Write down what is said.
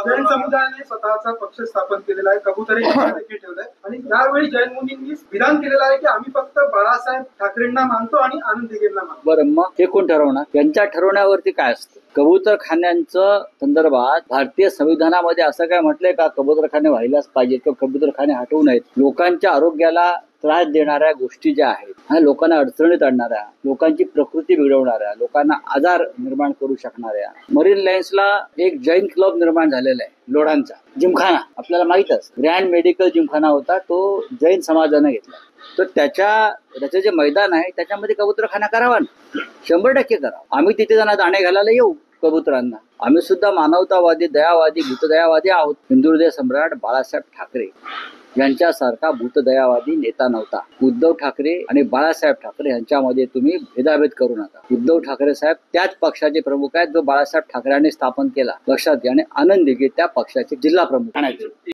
जैन समुदायाने स्वतःचा पक्ष स्थापन केलेला आहे, कबुतरे देखील ठेवलंय आणि यावेळी जैन मुलींनी विधान केलेलं आहे की आम्ही फक्त बाळासाहेब ठाकरेंना मानतो आणि आनंद दिघेंना मानतो. बरं, मग हे कोण ठरवणार? त्यांच्या ठरवण्यावरती काय असतं? कबूतरखान्यांचं संदर्भात भारतीय संविधानामध्ये असं काय म्हटलंय का कबूतरखाने व्हायलाच पाहिजे किंवा कबूतरखाने हटवू नयेत? लोकांच्या आरोग्याला त्रास देणाऱ्या गोष्टी ज्या आहेत, लोकांना अडचणीत आणणाऱ्या, लोकांची प्रकृती बिघडवणाऱ्या, लोकांना आजार निर्माण करू शकणाऱ्या, मरीन लाईन्सला एक जैन क्लब निर्माण झालेला आहे लोढांचा जिमखाना, आपल्याला माहितच. ग्रँड मेडिकल जिमखाना होता, तो जैन समाजाने घेतला. तर त्याचं जे मैदान आहे त्याच्यामध्ये कबूतरखाना करावा ना, 100% करावा. आम्ही तिथे दाणे घालायला येऊ कबुतरांना. आम्ही सुद्धा मानवतावादी, दयावादी, भूतदयावादी आहोत. हिंदू हृदय सम्राट बाळासाहेब ठाकरे यांच्यासारखा भूतदयावादी नेता नव्हता. उद्धव ठाकरे आणि बाळासाहेब ठाकरे यांच्यामध्ये तुम्ही भेदाभेद करू नका. उद्धव ठाकरे साहेब त्याच पक्षाचे प्रमुख आहेत जो बाळासाहेब ठाकरेंनी स्थापन केला, लक्षात घ्या. आणि आनंद दिघे त्या पक्षाचे जिल्हा प्रमुख.